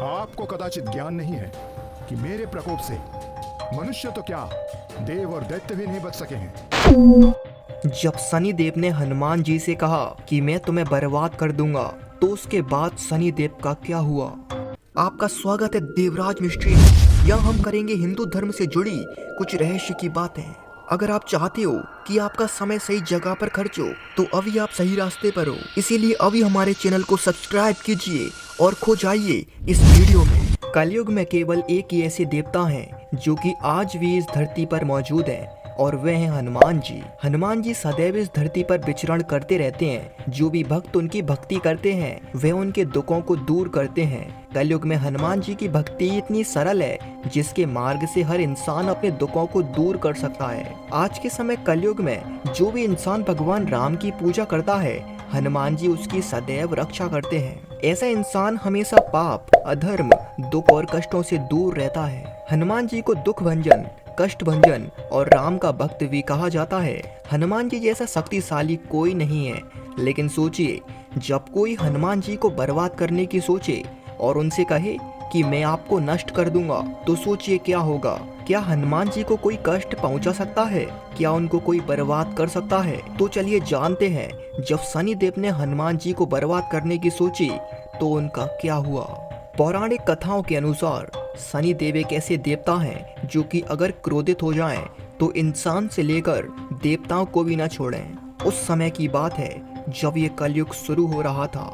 आपको कदाचित ज्ञान नहीं है कि मेरे प्रकोप से मनुष्य तो क्या, देव और दैत्य भी नहीं बच सके हैं। जब सनी देव ने हनुमान जी से कहा कि मैं तुम्हें बर्बाद कर दूंगा, तो उसके बाद सनी देव का क्या हुआ। आपका स्वागत है देवराज मिस्ट्री। यहाँ हम करेंगे हिंदू धर्म से जुड़ी कुछ रहस्य की बातें। अगर आप चाहते हो कि आपका समय सही जगह पर खर्च हो, तो अभी आप सही रास्ते पर हो। इसीलिए अभी हमारे चैनल को सब्सक्राइब कीजिए और खो जाइए इस वीडियो में। कलयुग में केवल एक ही ऐसे देवता हैं जो कि आज भी इस धरती पर मौजूद हैं, और वे हैं हनुमान जी। हनुमान जी सदैव इस धरती पर विचरण करते रहते हैं। जो भी भक्त उनकी भक्ति करते हैं, वे उनके दुखों को दूर करते हैं। कलयुग में हनुमान जी की भक्ति इतनी सरल है जिसके मार्ग से हर इंसान अपने दुखों को दूर कर सकता है। आज के समय कलयुग में जो भी इंसान भगवान राम की पूजा करता है, हनुमान जी उसकी सदैव रक्षा करते हैं। ऐसा इंसान हमेशा पाप, अधर्म, दुख और कष्टों से दूर रहता है। हनुमान जी को दुख भंजन, कष्ट भंजन और राम का भक्त भी कहा जाता है। हनुमान जी जैसा शक्तिशाली कोई नहीं है, लेकिन सोचिए, जब कोई हनुमान जी को बर्बाद करने की सोचे और उनसे कहे कि मैं आपको नष्ट कर दूंगा, तो सोचिए क्या होगा। क्या हनुमान जी को कोई कष्ट पहुंचा सकता है? क्या उनको कोई बर्बाद कर सकता है? तो चलिए जानते हैं, जब सनी देव ने हनुमान जी को बर्बाद करने की सोची तो उनका क्या हुआ। पौराणिक कथाओं के अनुसार सनी देव एक ऐसे देवता हैं जो कि अगर क्रोधित हो जाएं तो इंसान से लेकर देवताओं को भी न छोड़ें। उस समय की बात है जब ये कलयुग शुरू हो रहा था।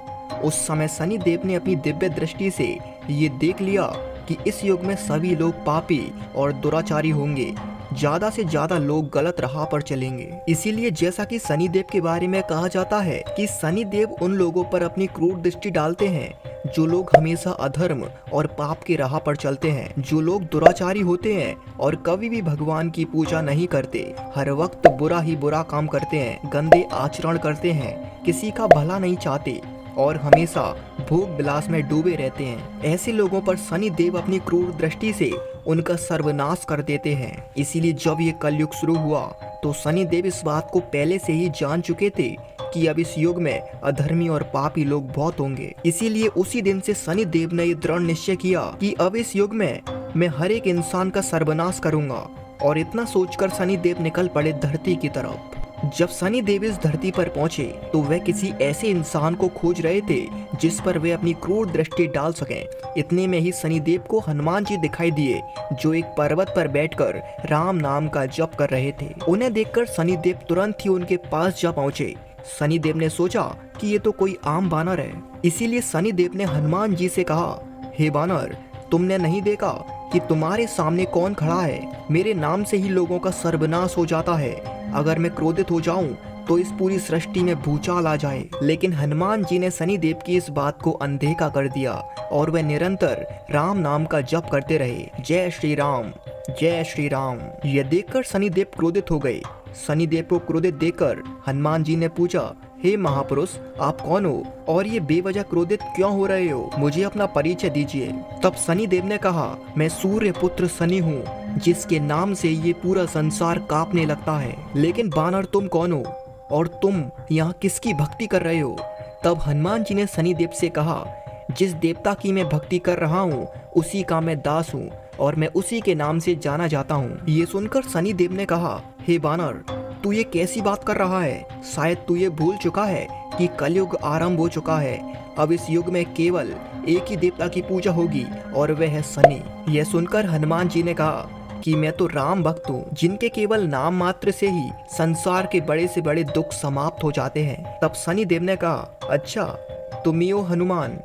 उस समय सनी देव ने अपनी दिव्य दृष्टि से ये देख लिया कि इस युग में सभी लोग पापी और दुराचारी होंगे। ज्यादा से ज्यादा लोग गलत राह पर चलेंगे। इसीलिए जैसा कि सनी देव के बारे में कहा जाता है कि सनी देव उन लोगों पर अपनी क्रूर दृष्टि डालते हैं जो लोग हमेशा अधर्म और पाप की राह पर चलते हैं, जो लोग दुराचारी होते हैं और कभी भी भगवान की पूजा नहीं करते, हर वक्त बुरा ही बुरा काम करते हैं, गंदे आचरण करते हैं, किसी का भला नहीं चाहते और हमेशा भोग विलास में डूबे रहते हैं। ऐसे लोगों पर सनी देव अपनी क्रूर दृष्टि से उनका सर्वनाश कर देते हैं। इसीलिए जब ये कलयुग शुरू हुआ तो सनी देव इस बात को पहले से ही जान चुके थे कि अब इस युग में अधर्मी और पापी लोग बहुत होंगे। इसीलिए उसी दिन से सनी देव ने ये दृढ़ निश्चय किया कि अब इस युग में मैं हर एक इंसान का सर्वनाश करूंगा। और इतना सोचकर सनी देव निकल पड़े धरती की तरफ। जब सनी देव इस धरती पर पहुंचे तो वे किसी ऐसे इंसान को खोज रहे थे जिस पर वे अपनी क्रूर दृष्टि डाल सकें। इतने में ही सनी देव को हनुमान जी दिखाई दिए जो एक पर्वत पर बैठकर राम नाम का जप कर रहे थे। उन्हें देखकर सनी देव तुरंत ही उनके पास जा पहुंचे। सनी देव ने सोचा कि ये तो कोई आम बानर है। इसीलिए सनी देव ने हनुमान जी से कहा, हे बानर, तुमने नहीं देखा कि तुम्हारे सामने कौन खड़ा है? मेरे नाम से ही लोगों का सर्वनाश हो जाता है। अगर मैं क्रोधित हो जाऊं तो इस पूरी सृष्टि में भूचाल आ जाए। लेकिन हनुमान जी ने सनी देव की इस बात को अनदेखा कर दिया और वे निरंतर राम नाम का जप करते रहे। जय श्री राम, जय श्री राम। यह देखकर सनी देव क्रोधित हो गए। सनी देव को क्रोधित देखकर हनुमान जी ने पूछा, हे महापुरुष, आप कौन हो और ये बेवजह क्रोधित क्यों हो रहे हो? मुझे अपना परिचय दीजिए। तब सनी देव ने कहा, मैं सूर्य पुत्र सनी हूँ, जिसके नाम से ये पूरा संसार कांपने लगता है। लेकिन बानर, तुम कौन हो और तुम यहाँ किसकी भक्ति कर रहे हो? तब हनुमान जी ने सनी देव से कहा, जिस देवता की मैं भक्ति कर रहा हूँ उसी का मैं दास हूँ और मैं उसी के नाम से जाना जाता हूँ। ये सुनकर सनी देव ने कहा, हे बानर, तू ये कैसी बात कर रहा है? शायद तू ये भूल चुका है कि कलयुग आरंभ हो चुका है। अब इस युग में केवल एक ही देवता की पूजा होगी और वह है सनी। यह सुनकर हनुमान जी ने कहा कि मैं तो राम भक्त हूँ, जिनके केवल नाम मात्र से ही संसार के बड़े से बड़े दुख समाप्त हो जाते हैं। तब सनी देव ने कहा, अच्छा, तुम ही हो हनुमान,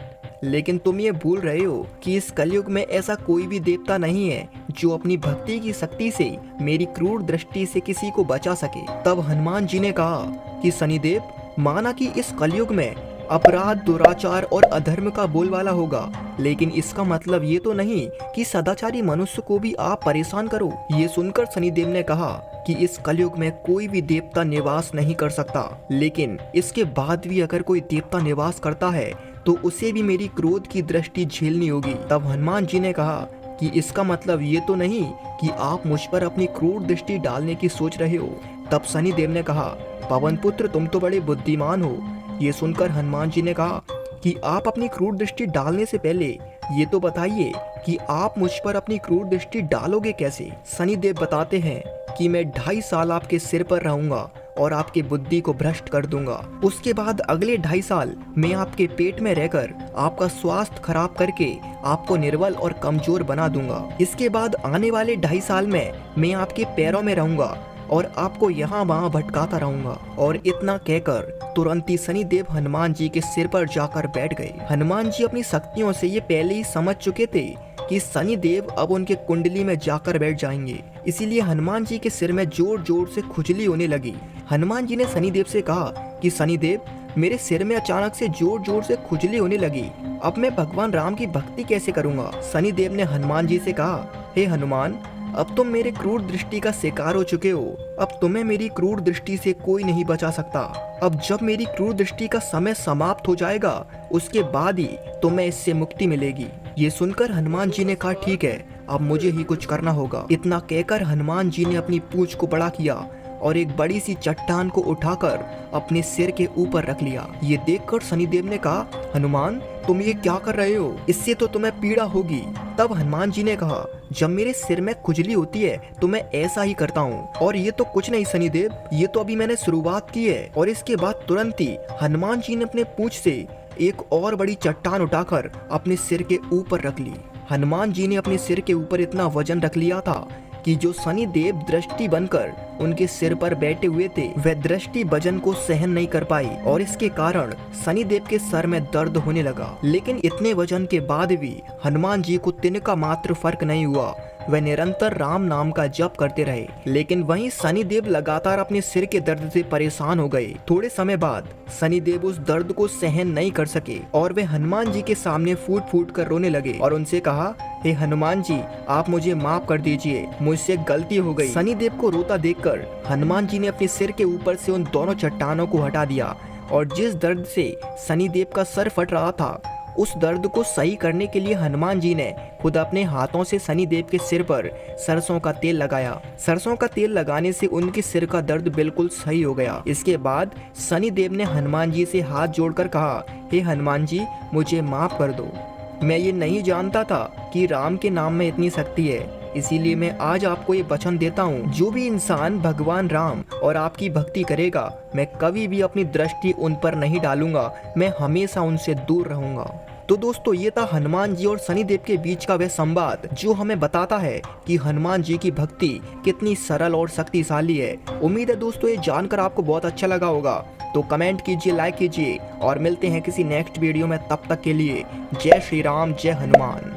लेकिन तुम ये भूल रहे हो कि इस कलयुग में ऐसा कोई भी देवता नहीं है जो अपनी भक्ति की शक्ति से मेरी क्रूर दृष्टि से किसी को बचा सके। तब हनुमान जी ने कहा कि सनी देव, माना कि इस कलयुग में अपराध, दुराचार और अधर्म का बोलबाला होगा, लेकिन इसका मतलब ये तो नहीं कि सदाचारी मनुष्य को भी आप परेशान करो। ये सुनकर सनी देव ने कहा कि इस कलयुग में कोई भी देवता निवास नहीं कर सकता, लेकिन इसके बाद भी अगर कोई देवता निवास करता है तो उसे भी मेरी क्रोध की दृष्टि झेलनी होगी। तब हनुमान जी ने कहा कि इसका मतलब ये तो नहीं कि आप मुझ पर अपनी क्रूर दृष्टि डालने की सोच रहे हो। तब सनी देव ने कहा, पवन पुत्र, तुम तो बड़े बुद्धिमान हो। ये सुनकर हनुमान जी ने कहा कि आप अपनी क्रूर दृष्टि डालने से पहले ये तो बताइए कि आप मुझ पर अपनी क्रूर दृष्टि डालोगे कैसे। सनी देव बताते हैं कि मैं 2.5 साल आपके सिर पर रहूंगा और आपकी बुद्धि को भ्रष्ट कर दूंगा। उसके बाद अगले 2.5 साल मैं आपके पेट में रहकर आपका स्वास्थ्य खराब करके आपको निर्बल और कमजोर बना दूंगा। इसके बाद आने वाले 2.5 साल में मैं आपके पैरों में रहूंगा और आपको यहाँ वहाँ भटकाता रहूंगा। और इतना कहकर तुरंत ही सनी देव हनुमान जी के सिर पर जाकर बैठ गए। हनुमान जी अपनी शक्तियों से ये पहले ही समझ चुके थे कि सनी देव अब उनके कुंडली में जाकर बैठ जाएंगे, इसीलिए हनुमान जी के सिर में जोर जोर से खुजली होने लगी। हनुमान जी ने सनी देव से कहा कि सनी देव, मेरे सिर में अचानक से जोर जोर से खुजली होने लगी, अब मैं भगवान राम की भक्ति कैसे करूंगा। सनी देव ने हनुमान जी से कहा, हे हनुमान, अब तुम मेरे क्रूर दृष्टि का शिकार हो चुके हो, अब तुम्हें मेरी क्रूर दृष्टि से कोई नहीं बचा सकता। अब जब मेरी क्रूर दृष्टि का समय समाप्त हो जाएगा उसके बाद ही तुम्हें इससे मुक्ति मिलेगी। ये सुनकर हनुमान जी ने कहा, ठीक है, अब मुझे ही कुछ करना होगा। इतना कहकर हनुमान जी ने अपनी पूंछ को बड़ा किया और एक बड़ी सी चट्टान को उठाकर अपने सिर के ऊपर रख लिया। ये देखकर सनी देव ने कहा, हनुमान, तुम ये क्या कर रहे हो, इससे तो तुम्हें पीड़ा होगी। तब हनुमान जी ने कहा, जब मेरे सिर में खुजली होती है तो मैं ऐसा ही करता हूँ। और ये तो कुछ नहीं सनी देव, ये तो अभी मैंने शुरुआत की है। और इसके बाद तुरंत ही हनुमान जी ने अपने पूंछ से एक और बड़ी चट्टान उठाकर अपने सिर के ऊपर रख ली। हनुमान जी ने अपने सिर के ऊपर इतना वजन रख लिया था कि जो सनी देव दृष्टि बनकर उनके सिर पर बैठे हुए थे वह दृष्टि वजन को सहन नहीं कर पाई और इसके कारण सनी देव के सर में दर्द होने लगा। लेकिन इतने वजन के बाद भी हनुमान जी को तिनका मात्र फर्क नहीं हुआ, वह निरंतर राम नाम का जप करते रहे। लेकिन वहीं सनी देव लगातार अपने सिर के दर्द से परेशान हो गए। थोड़े समय बाद सनी देव उस दर्द को सहन नहीं कर सके और वे हनुमान जी के सामने फूट फूट कर रोने लगे और उनसे कहा, हे हनुमान जी, आप मुझे माफ कर दीजिए, मुझसे गलती हो गई। सनी देव को रोता देखकर हनुमान जी ने अपने सिर के ऊपर से उन दोनों चट्टानों को हटा दिया और जिस दर्द से सनी देव का सर फट रहा था उस दर्द को सही करने के लिए हनुमान जी ने खुद अपने हाथों से सनी देव के सिर पर सरसों का तेल लगाया। सरसों का तेल लगाने से उनके सिर का दर्द बिल्कुल सही हो गया। इसके बाद सनी देव ने हनुमान जी से हाथ जोड़कर कहा, हे हनुमान जी, मुझे माफ कर दो। मैं ये नहीं जानता था कि राम के नाम में इतनी शक्ति है, इसीलिए मैं आज आपको ये वचन देता हूँ, जो भी इंसान भगवान राम और आपकी भक्ति करेगा, मैं कभी भी अपनी दृष्टि उन पर नहीं डालूंगा, मैं हमेशा उनसे दूर रहूंगा। तो दोस्तों, ये था हनुमान जी और सनी देव के बीच का वह संवाद जो हमें बताता है कि हनुमान जी की भक्ति कितनी सरल और शक्तिशाली है। उम्मीद है दोस्तों ये जानकर आपको बहुत अच्छा लगा होगा। तो कमेंट कीजिए, लाइक कीजिए और मिलते हैं किसी नेक्स्ट वीडियो में। तब तक के लिए जय श्री राम, जय हनुमान।